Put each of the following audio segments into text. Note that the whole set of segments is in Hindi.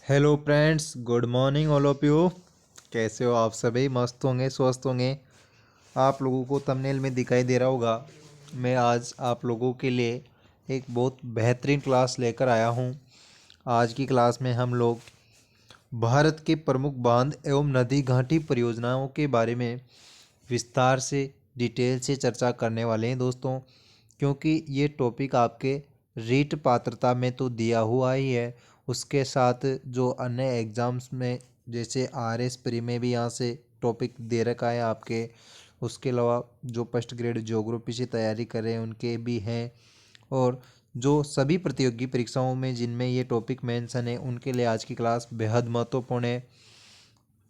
Hello friends, good morning all of you. कैसे हो आप सभी? मस्त होंगे, स्वस्थ होंगे। आप लोगों को थंबनेल में दिखाई दे रहा होगा, मैं आज आप लोगों के लिए एक बहुत बेहतरीन क्लास लेकर आया हूं। आज की क्लास में हम लोग भारत के प्रमुख बांध एवं नदी घाटी परियोजनाओं के बारे में विस्तार से डिटेल से चर्चा करने वाले हैं दोस्तों। क्योंकि ये टॉपिक आपके रीट पात्रता में तो दिया हुआ ही है, उसके साथ जो अन्य एग्ज़ाम्स में जैसे आरएस प्री में भी यहाँ से टॉपिक दे रखा है आपके। उसके अलावा जो फर्स्ट ग्रेड ज्योग्राफी से तैयारी कर रहे हैं उनके भी हैं, और जो सभी प्रतियोगी परीक्षाओं में जिनमें ये टॉपिक मेंशन है उनके लिए आज की क्लास बेहद महत्वपूर्ण है।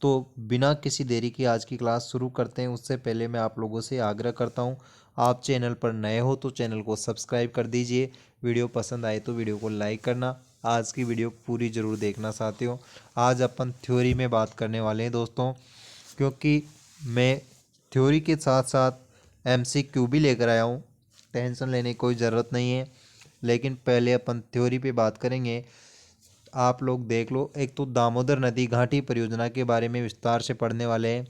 तो बिना किसी देरी के आज की क्लास शुरू करते हैं। उससे पहले मैं आप लोगों से आग्रह करता हूं, आप चैनल पर नए हो तो चैनल को सब्सक्राइब कर दीजिए। वीडियो पसंद आए तो वीडियो को लाइक करना। आज की वीडियो पूरी ज़रूर देखना साथियों। आज अपन थ्योरी में बात करने वाले हैं दोस्तों, क्योंकि मैं थ्योरी के साथ साथ एमसीक्यू भी लेकर आया हूँ। टेंशन लेने की कोई ज़रूरत नहीं है, लेकिन पहले अपन थ्योरी पे बात करेंगे। आप लोग देख लो, एक तो दामोदर नदी घाटी परियोजना के बारे में विस्तार से पढ़ने वाले हैं।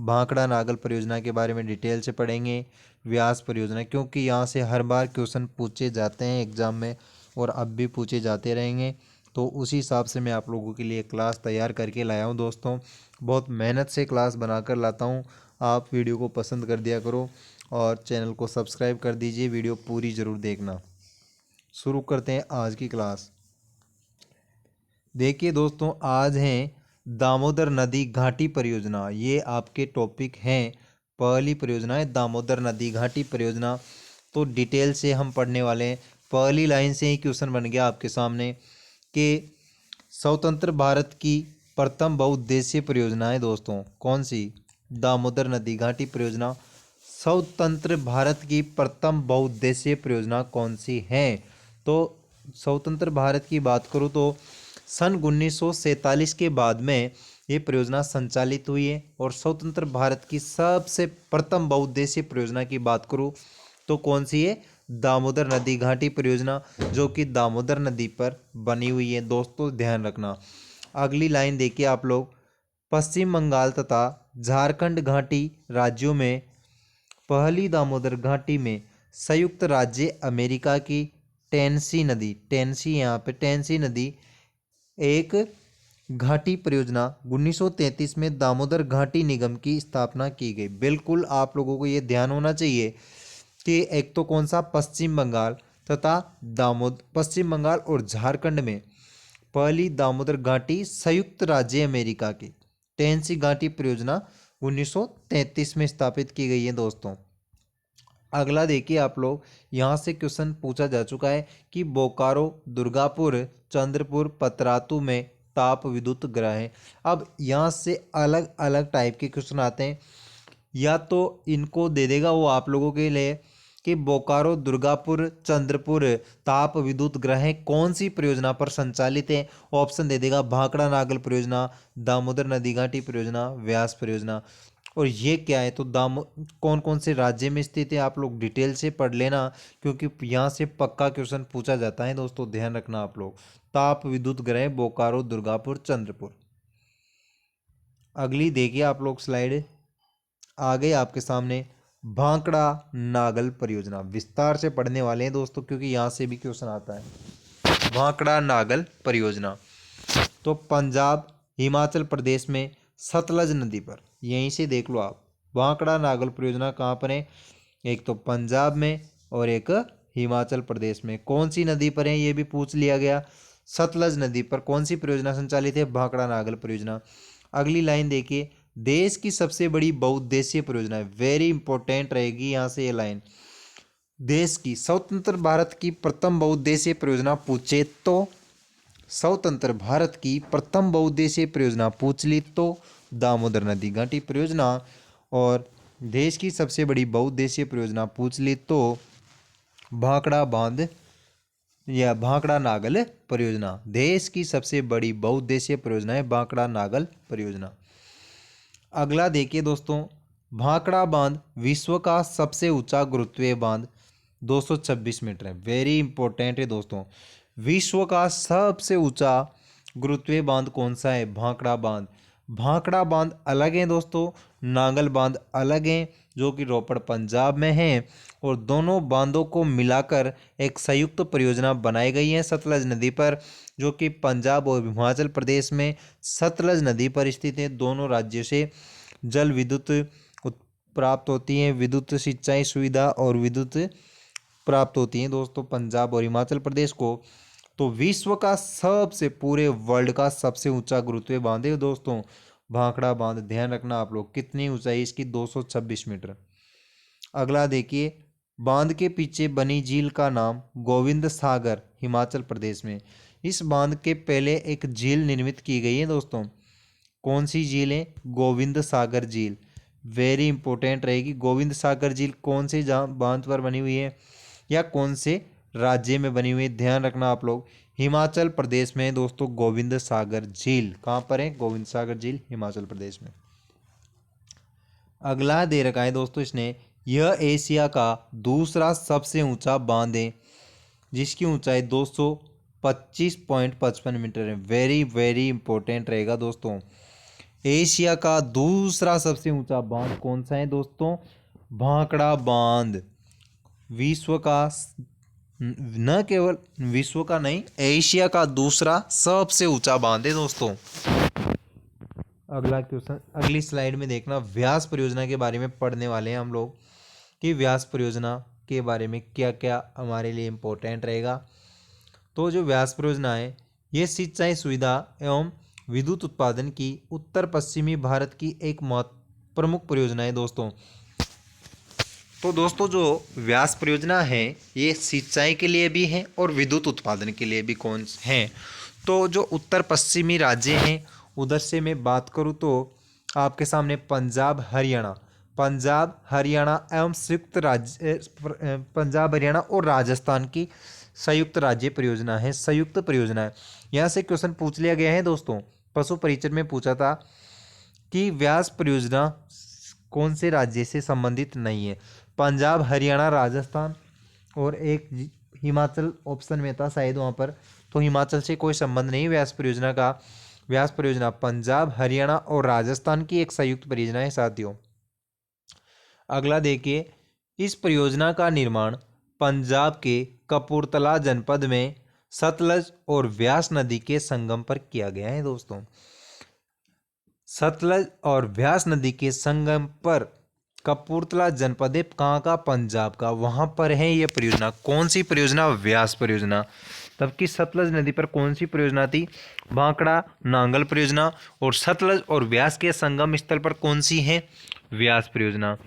भांकड़ा नागल परियोजना के बारे में डिटेल से पढ़ेंगे। व्यास परियोजना, क्योंकि यहाँ से हर बार क्वेश्चन पूछे जाते हैं एग्जाम में और अब भी पूछे जाते रहेंगे, तो उसी हिसाब से मैं आप लोगों के लिए क्लास तैयार करके लाया हूँ दोस्तों। बहुत मेहनत से क्लास बनाकर लाता हूँ। आप वीडियो को पसंद कर दिया करो और चैनल को सब्सक्राइब कर दीजिए। वीडियो पूरी ज़रूर देखना। शुरू करते हैं आज की क्लास। देखिए दोस्तों, आज हैं दामोदर नदी घाटी परियोजना। ये आपके टॉपिक हैं। पहली परियोजना है दामोदर नदी घाटी परियोजना। तो डिटेल से हम पढ़ने वाले हैं। पहली लाइन से ही क्वेश्चन बन गया आपके सामने कि स्वतंत्र भारत की प्रथम बहुउद्देशीय परियोजना है दोस्तों। कौन सी? दामोदर नदी घाटी परियोजना। स्वतंत्र भारत की प्रथम बहुउद्देशीय परियोजना कौन सी है? तो स्वतंत्र भारत की बात करूँ तो सन 1947 के बाद में ये परियोजना संचालित हुई है। और स्वतंत्र भारत की सबसे प्रथम बहुउद्देशीय परियोजना की बात करूँ तो कौन सी है? दामोदर नदी घाटी परियोजना, जो कि दामोदर नदी पर बनी हुई है दोस्तों, ध्यान रखना। अगली लाइन देखिए आप लोग, पश्चिम बंगाल तथा झारखंड घाटी राज्यों में पहली दामोदर घाटी में संयुक्त राज्य अमेरिका की टेनेसी यहाँ पे टेनेसी नदी एक घाटी परियोजना 1933 में दामोदर घाटी निगम की स्थापना की गई। बिल्कुल आप लोगों को ये ध्यान होना चाहिए कि एक तो कौन सा? पश्चिम बंगाल तथा पश्चिम बंगाल और झारखंड में पहली दामोदर घाटी संयुक्त राज्य अमेरिका की टेनेसी घाटी परियोजना 1933 में स्थापित की गई है दोस्तों। अगला देखिए आप लोग, यहाँ से क्वेश्चन पूछा जा चुका है कि बोकारो, दुर्गापुर, चंद्रपुर, पतरातू में ताप विद्युत ग्रह है। अब यहाँ से अलग अलग टाइप के क्वेश्चन आते हैं। या तो इनको दे देगा वो आप लोगों के लिए कि बोकारो, दुर्गापुर, चंद्रपुर ताप विद्युत ग्रह कौन सी परियोजना पर संचालित है। ऑप्शन दे देगा भाखड़ा नागल परियोजना, दामोदर नदी घाटी परियोजना, व्यास परियोजना। और ये क्या है? तो कौन कौन से राज्य में स्थित है आप लोग डिटेल से पढ़ लेना, क्योंकि यहाँ से पक्का क्वेश्चन पूछा जाता है दोस्तों, ध्यान रखना आप लोग। ताप विद्युत ग्रह बोकारो, दुर्गापुर, चंद्रपुर। अगली देखिए आप लोग स्लाइड आ गए आपके सामने, भांकड़ा नागल परियोजना। विस्तार से पढ़ने वाले हैं दोस्तों, क्योंकि यहाँ से भी क्वेश्चन आता है। भांकड़ा नागल परियोजना तो पंजाब, हिमाचल प्रदेश में सतलज नदी पर, यहीं से देख लो आप। भांकड़ा नागल परियोजना कहाँ पर है? एक तो पंजाब में और एक हिमाचल प्रदेश में। कौन सी नदी पर है ये भी पूछ लिया गया। सतलज नदी पर कौन सी परियोजना संचालित है? भांकड़ा नागल परियोजना। अगली लाइन देखिए, देश की सबसे बड़ी बहुउद्देशीय परियोजना है। वेरी इंपॉर्टेंट रहेगी यहाँ से ये लाइन। देश की स्वतंत्र भारत की प्रथम बहुउद्देशीय परियोजना पूछे तो, स्वतंत्र भारत की प्रथम बहुउद्देशीय परियोजना पूछ ली तो दामोदर नदी घाटी परियोजना, और देश की सबसे बड़ी बहुउद्देशीय परियोजना पूछ ली तो भाखड़ा बांध या भाखड़ा नागल परियोजना। देश की सबसे बड़ी बहुउद्देशीय परियोजना है भाखड़ा नागल परियोजना। अगला देखिए दोस्तों, भाखड़ा बांध विश्व का सबसे ऊंचा गुरुत्वीय बांध 226 मीटर है। वेरी इंपॉर्टेंट है दोस्तों। विश्व का सबसे ऊंचा गुरुत्वीय बांध कौन सा है? भाखड़ा बांध। भाखड़ा बांध अलग है दोस्तों, नांगल बांध अलग है, जो कि रोपड़ पंजाब में है, और दोनों बांधों को मिलाकर एक संयुक्त परियोजना बनाई गई है सतलज नदी पर, जो कि पंजाब और हिमाचल प्रदेश में सतलज नदी पर स्थित है। दोनों राज्यों से जल विद्युत प्राप्त होती है, विद्युत सिंचाई सुविधा और विद्युत प्राप्त होती है दोस्तों पंजाब और हिमाचल प्रदेश को। तो विश्व का सबसे, पूरे वर्ल्ड का सबसे ऊंचा गुरुत्वीय बांध है दोस्तों भाखड़ा बांध। ध्यान रखना आप लोग, कितनी ऊंचाई इसकी? 226 मीटर। अगला देखिए, बांध के पीछे बनी झील का नाम गोविंद सागर, हिमाचल प्रदेश में। इस बांध के पहले एक झील निर्मित की गई है दोस्तों। कौन सी झील है? गोविंद सागर झील। वेरी इंपॉर्टेंट रहेगी। गोविंद सागर झील कौन से बांध पर बनी हुई है या कौन से राज्य में बनी हुई है? ध्यान रखना आप लोग, हिमाचल प्रदेश में दोस्तों गोविंद सागर झील। कहाँ पर है? गोविंद सागर झील हिमाचल प्रदेश में। अगला दे रखा है दोस्तों इसने, यह एशिया का दूसरा सबसे ऊंचा बांध है, जिसकी ऊंचाई 225.55 मीटर है। वेरी वेरी इंपॉर्टेंट रहेगा दोस्तों। एशिया का दूसरा सबसे ऊंचा बांध कौन सा है दोस्तों? भाखड़ा बांध। विश्व का न केवल विश्व का नहीं, एशिया का दूसरा सबसे ऊंचा बांध है दोस्तों। अगला क्वेश्चन, अगली स्लाइड में देखना, व्यास परियोजना के बारे में पढ़ने वाले हैं हम लोग कि व्यास परियोजना के बारे में क्या क्या हमारे लिए इम्पोर्टेंट रहेगा। तो जो व्यास परियोजना है, ये सिंचाई सुविधा एवं विद्युत उत्पादन की उत्तर पश्चिमी भारत की एक प्रमुख परियोजना है दोस्तों। तो दोस्तों जो व्यास परियोजना है, ये सिंचाई के लिए भी है और विद्युत उत्पादन के लिए भी कौन है। तो जो उत्तर पश्चिमी राज्य हैं, उधर से मैं बात करूँ तो आपके सामने पंजाब हरियाणा एवं संयुक्त राज्य, पंजाब हरियाणा और राजस्थान की संयुक्त राज्य परियोजना है, संयुक्त परियोजना है। यहाँ से क्वेश्चन पूछ लिया गया है दोस्तों, पशु परिचय में पूछा था कि व्यास परियोजना कौन से राज्य से संबंधित नहीं है। पंजाब हरियाणा राजस्थान और एक हिमाचल ऑप्शन में था शायद वहाँ पर, तो हिमाचल से कोई संबंध नहीं व्यास परियोजना का। व्यास परियोजना पंजाब हरियाणा और राजस्थान की एक संयुक्त परियोजना है साथियों। अगला देखिए, इस परियोजना का निर्माण पंजाब के कपूरथला जनपद में सतलज और व्यास नदी के संगम पर किया गया है दोस्तों। सतलज और व्यास नदी के संगम पर कपूरथला जनपद है, कहाँ का? पंजाब का, वहां पर है यह परियोजना। कौन सी परियोजना? व्यास परियोजना। तबकि सतलज नदी पर कौन सी परियोजना थी? भाखड़ा नांगल परियोजना। और सतलज और व्यास के संगम स्थल पर कौन सी है? व्यास परियोजना।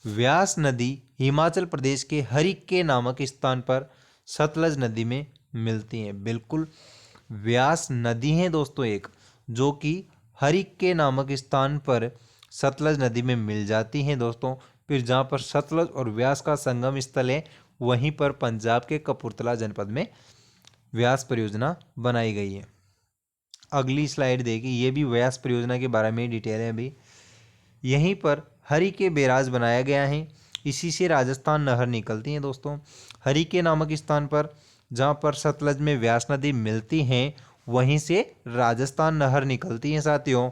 व्यास नदी हिमाचल प्रदेश के हरिके नामक स्थान पर सतलज नदी में मिलती है। बिल्कुल, व्यास नदी है दोस्तों एक, जो कि हरिके नामक स्थान पर सतलज नदी में मिल जाती हैं दोस्तों। फिर जहाँ पर सतलज और व्यास का संगम स्थल है, वहीं पर पंजाब के कपूरथला जनपद में व्यास परियोजना बनाई गई है। अगली स्लाइड देखिए, ये भी व्यास परियोजना के बारे में डिटेल है अभी। यहीं पर हरिके बैराज बनाया गया है, इसी से राजस्थान नहर निकलती है दोस्तों। हरिके नामक स्थान पर जहाँ पर सतलज में व्यास नदी मिलती हैं, वहीं से राजस्थान नहर निकलती है साथियों।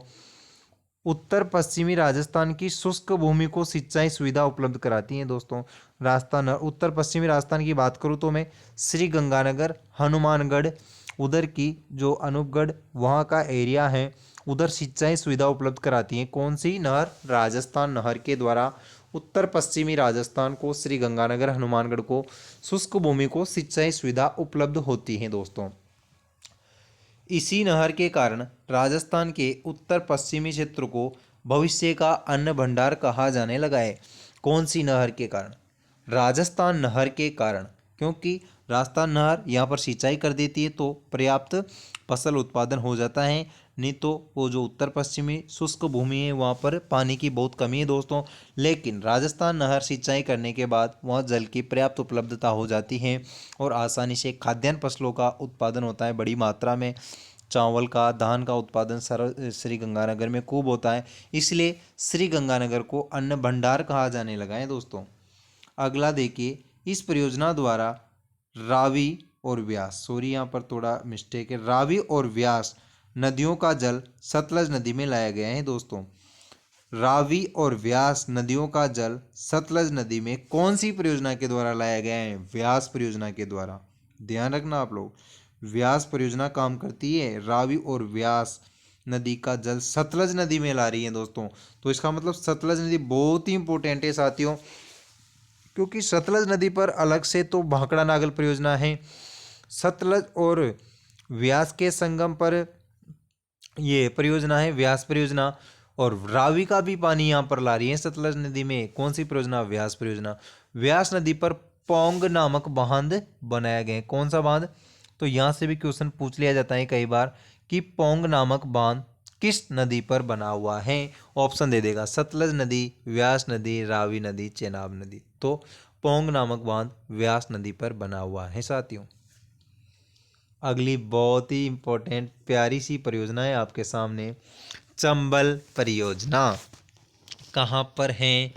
उत्तर पश्चिमी राजस्थान की शुष्क भूमि को सिंचाई सुविधा उपलब्ध कराती हैं दोस्तों राजस्थान। उत्तर पश्चिमी राजस्थान की बात करूँ तो मैं श्री गंगानगर, हनुमानगढ़, उधर की जो अनूपगढ़ वहाँ का एरिया है, उधर सिंचाई सुविधा उपलब्ध कराती हैं। कौन सी नहर? राजस्थान नहर के द्वारा उत्तर पश्चिमी राजस्थान को, श्री गंगानगर, हनुमानगढ़ को, शुष्क भूमि को सिंचाई सुविधा उपलब्ध होती है दोस्तों। इसी नहर के कारण राजस्थान के उत्तर पश्चिमी क्षेत्र को भविष्य का अन्न भंडार कहा जाने लगा है। कौन सी नहर के कारण? राजस्थान नहर के कारण, क्योंकि राजस्थान नहर यहाँ पर सिंचाई कर देती है तो पर्याप्त फसल उत्पादन हो जाता है। नहीं तो वो जो उत्तर पश्चिमी शुष्क भूमि है वहाँ पर पानी की बहुत कमी है दोस्तों। लेकिन राजस्थान नहर सिंचाई करने के बाद वहाँ जल की पर्याप्त उपलब्धता हो जाती है और आसानी से खाद्यान्न फसलों का उत्पादन होता है बड़ी मात्रा में। चावल का, धान का उत्पादन श्री गंगानगर में खूब होता है, इसलिए श्री गंगानगर को अन्न भंडार कहा जाने लगा है दोस्तों। अगला देखिए, इस परियोजना द्वारा रावी और व्यास, सॉरी यहाँ पर थोड़ा मिस्टेक है, रावी और व्यास नदियों का जल सतलज नदी में लाया गया है दोस्तों। रावी और व्यास नदियों का जल सतलज नदी में कौन सी परियोजना के द्वारा लाया गया है? व्यास परियोजना के द्वारा। ध्यान रखना आप लोग, व्यास परियोजना काम करती है, रावी और व्यास नदी का जल सतलज नदी में ला रही है दोस्तों। तो इसका मतलब सतलज नदी बहुत ही इंपॉर्टेंट है साथियों, क्योंकि सतलज नदी पर अलग से तो भाखड़ा नागल परियोजना है, सतलज और व्यास के संगम पर ये परियोजना है व्यास परियोजना, और रावी का भी पानी यहाँ पर ला रही है सतलज नदी में। कौन सी परियोजना? व्यास परियोजना। व्यास नदी पर पौंग नामक बांध बनाया गया है। कौन सा बांध? तो यहाँ से भी क्वेश्चन पूछ लिया जाता है कई बार कि पौंग नामक बांध किस नदी पर बना हुआ है? ऑप्शन दे देगा, सतलज नदी, व्यास नदी, रावी नदी, चेनाब नदी। तो पौंग नामक बांध व्यास नदी पर बना हुआ है साथियों। अगली बहुत ही इंपॉर्टेंट प्यारी सी परियोजना है आपके सामने, चंबल परियोजना। कहाँ पर है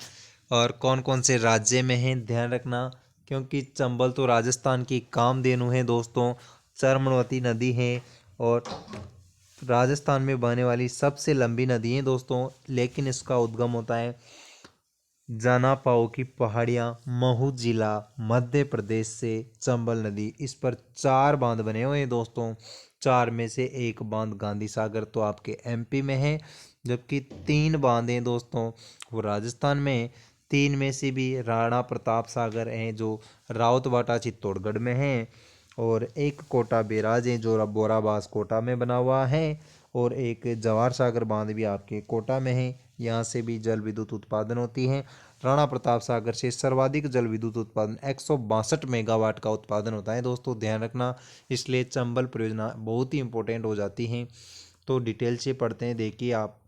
और कौन कौन से राज्य में है? ध्यान रखना, क्योंकि चंबल तो राजस्थान की कामधेनु है दोस्तों, चर्मणवती नदी है और राजस्थान में बहने वाली सबसे लंबी नदी है दोस्तों। लेकिन इसका उद्गम होता है जानापाओ की पहाड़ियाँ, महू जिला, मध्य प्रदेश से चंबल नदी। इस पर 4 बांध बने हुए हैं दोस्तों। 4 में से एक बांध गांधी सागर तो आपके एमपी में है, जबकि 3 बांध हैं दोस्तों वो राजस्थान में। 3 में से भी राणा प्रताप सागर हैं जो रावतबाटा चित्तौड़गढ़ में हैं, और एक कोटा बैराज है जो बोराबास कोटा में बना हुआ है, और एक जवाहर सागर बांध भी आपके कोटा में है। यहाँ से भी जल विद्युत उत्पादन होती है। राणा प्रताप सागर से सर्वाधिक जल विद्युत उत्पादन 162 मेगावाट का उत्पादन होता है दोस्तों, ध्यान रखना। इसलिए चंबल परियोजना बहुत ही इंपॉर्टेंट हो जाती है। तो डिटेल से पढ़ते हैं, देखिए आप।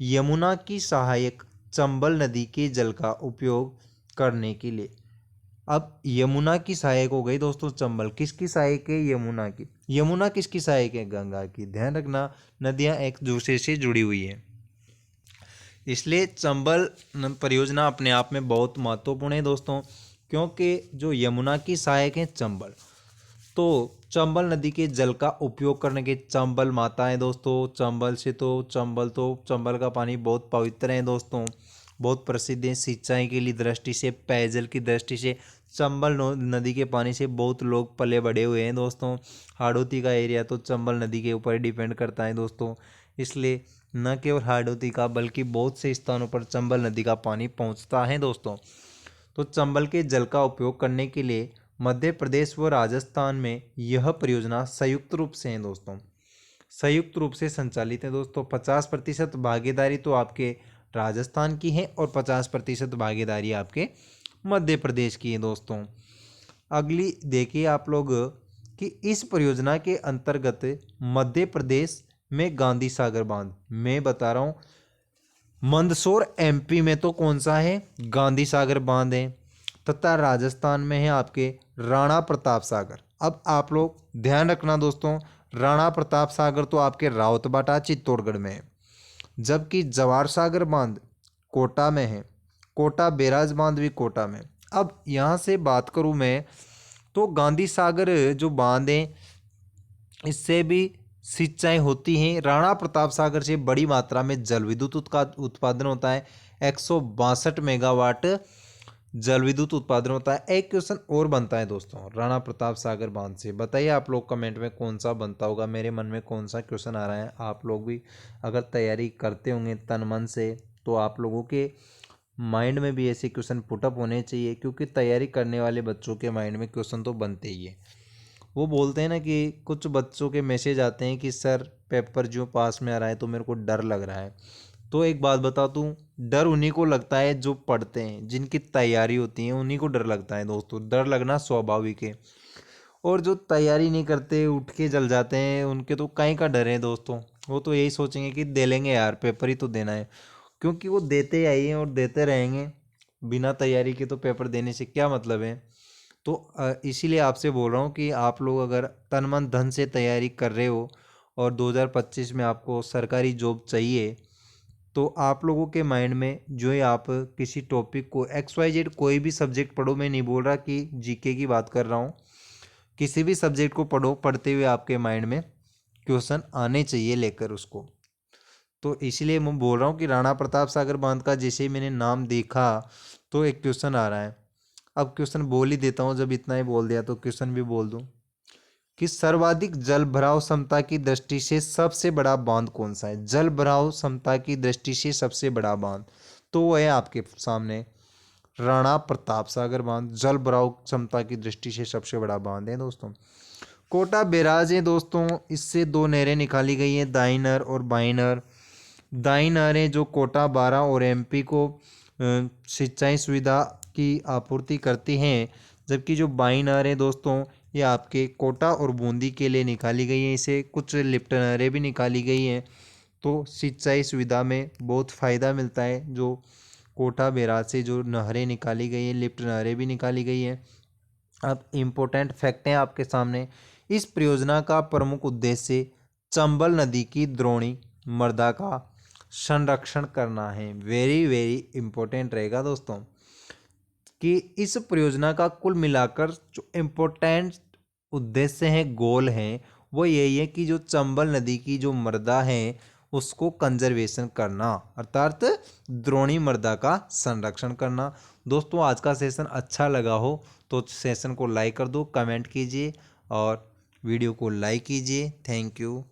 यमुना की सहायक चंबल नदी के जल का उपयोग करने के लिए। अब यमुना की सहायक हो गई दोस्तों चंबल, किसकी सहायक है? यमुना की। यमुना किसकी सहायक है? गंगा की। ध्यान रखना, नदियां एक दूसरे से जुड़ी हुई है, इसलिए चंबल परियोजना अपने आप में बहुत महत्वपूर्ण है दोस्तों, क्योंकि जो यमुना की सहायक है चंबल, तो चंबल नदी के जल का उपयोग करने के चंबल माता है दोस्तों। चंबल से तो चंबल का पानी बहुत पवित्र है दोस्तों, बहुत प्रसिद्ध है सिंचाई के लिए दृष्टि से, पेयजल की दृष्टि से। चंबल नदी के पानी से बहुत लोग पले बड़े हुए हैं दोस्तों। हाड़ौती का एरिया तो चंबल नदी के ऊपर डिपेंड करता है दोस्तों, इसलिए न केवल हाड़ौती का बल्कि बहुत से स्थानों पर चंबल नदी का पानी पहुंचता है दोस्तों। तो चंबल के जल का उपयोग करने के लिए मध्य प्रदेश व राजस्थान में यह परियोजना संयुक्त रूप से है दोस्तों, संयुक्त रूप से संचालित है दोस्तों। 50% भागीदारी तो आपके राजस्थान की है और 50% भागीदारी आपके मध्य प्रदेश की है दोस्तों। अगली देखिए आप लोग कि इस परियोजना के अंतर्गत मध्य प्रदेश में गांधी सागर बांध, मैं बता रहा हूँ मंदसौर एमपी में तो कौन सा है? गांधी सागर बांध है, तथा राजस्थान में है आपके राणा प्रताप सागर। अब आप लोग ध्यान रखना दोस्तों, राणा प्रताप सागर तो आपके रावतबाटा चित्तौड़गढ़ में है, जबकि जवाहर सागर बांध कोटा में है, कोटा बैराज बांध भी कोटा में। अब यहाँ से बात करूँ मैं तो गांधी सागर जो बांध है इससे भी सिंचाई होती है। राणा प्रताप सागर से बड़ी मात्रा में जल विद्युत का उत्पादन होता है, 162 मेगावाट जल विद्युत उत्पादन होता है। एक क्वेश्चन और बनता है दोस्तों राणा प्रताप सागर बांध से, बताइए आप लोग कमेंट में कौन सा बनता होगा, मेरे मन में कौन सा क्वेश्चन आ रहा है। आप लोग भी अगर तैयारी करते होंगे तन मन से तो आप लोगों के माइंड में भी ऐसे क्वेश्चन पुटअप होने चाहिए, क्योंकि तैयारी करने वाले बच्चों के माइंड में क्वेश्चन तो बनते ही है। वो बोलते हैं ना कि कुछ बच्चों के मैसेज आते हैं कि सर पेपर जो पास में आ रहा है तो मेरे को डर लग रहा है। तो एक बात बता दूं, डर उन्हीं को लगता है जो पढ़ते हैं, जिनकी तैयारी होती है उन्हीं को डर लगता है दोस्तों, डर लगना स्वाभाविक है। और जो तैयारी नहीं करते उठ के चल जाते हैं उनके तो कहीं का डर है दोस्तों, वो तो यही सोचेंगे कि दे लेंगे यार, पेपर ही तो देना है, क्योंकि वो देते आई हैं और देते रहेंगे। बिना तैयारी के तो पेपर देने से क्या मतलब है। तो इसीलिए आपसे बोल रहा हूँ कि आप लोग अगर तन मन धन से तैयारी कर रहे हो और 2025 में आपको सरकारी जॉब चाहिए, तो आप लोगों के माइंड में जो है आप किसी टॉपिक को XYZ कोई भी सब्जेक्ट पढ़ो, मैं नहीं बोल रहा कि जीके की बात कर रहा हूँ, किसी भी सब्जेक्ट को पढ़ो, पढ़ते हुए आपके माइंड में क्वेश्चन आने चाहिए लेकर उसको। तो इसीलिए मैं बोल रहा हूँ कि राणा प्रताप सागर बांध का जैसे ही मैंने नाम देखा तो एक क्वेश्चन आ रहा है। अब क्वेश्चन बोल ही देता हूँ, जब इतना ही बोल दिया तो क्वेश्चन भी बोल दूँ कि सर्वाधिक जल भराव क्षमता की दृष्टि से सबसे बड़ा बांध कौन सा है। जल भराव क्षमता की दृष्टि से सबसे बड़ा बांध तो वो है आपके सामने राणा प्रताप सागर बांध। जल भराव क्षमता की दृष्टि से सबसे बड़ा बांध है दोस्तों। कोटा बैराज है दोस्तों, इससे दो नहरें निकाली गई हैं, दाई नहर और बाई नहर। दाई नहरें जो कोटा 12 और एमपी को सिंचाई सुविधा की आपूर्ति करती हैं, जबकि जो बाई नहरें दोस्तों ये आपके कोटा और बूंदी के लिए निकाली गई हैं। इसे कुछ लिफ्ट नहरें भी निकाली गई हैं, तो सिंचाई सुविधा में बहुत फ़ायदा मिलता है। जो कोटा बैराज से जो नहरें निकाली गई हैं, लिफ्ट नहरें भी निकाली गई हैं। अब इम्पोर्टेंट फैक्ट हैं आपके सामने। इस परियोजना का प्रमुख उद्देश्य चंबल नदी की द्रोणी मृदा का संरक्षण करना है। वेरी वेरी इम्पोर्टेंट रहेगा दोस्तों कि इस परियोजना का कुल मिलाकर जो इम्पोर्टेंट उद्देश्य हैं, गोल हैं, वो यही है कि जो चंबल नदी की जो मृदा है उसको कंजर्वेशन करना, अर्थात द्रोणी मृदा का संरक्षण करना। दोस्तों आज का सेशन अच्छा लगा हो तो सेशन को लाइक कर दो, कमेंट कीजिए और वीडियो को लाइक कीजिए। Thank you.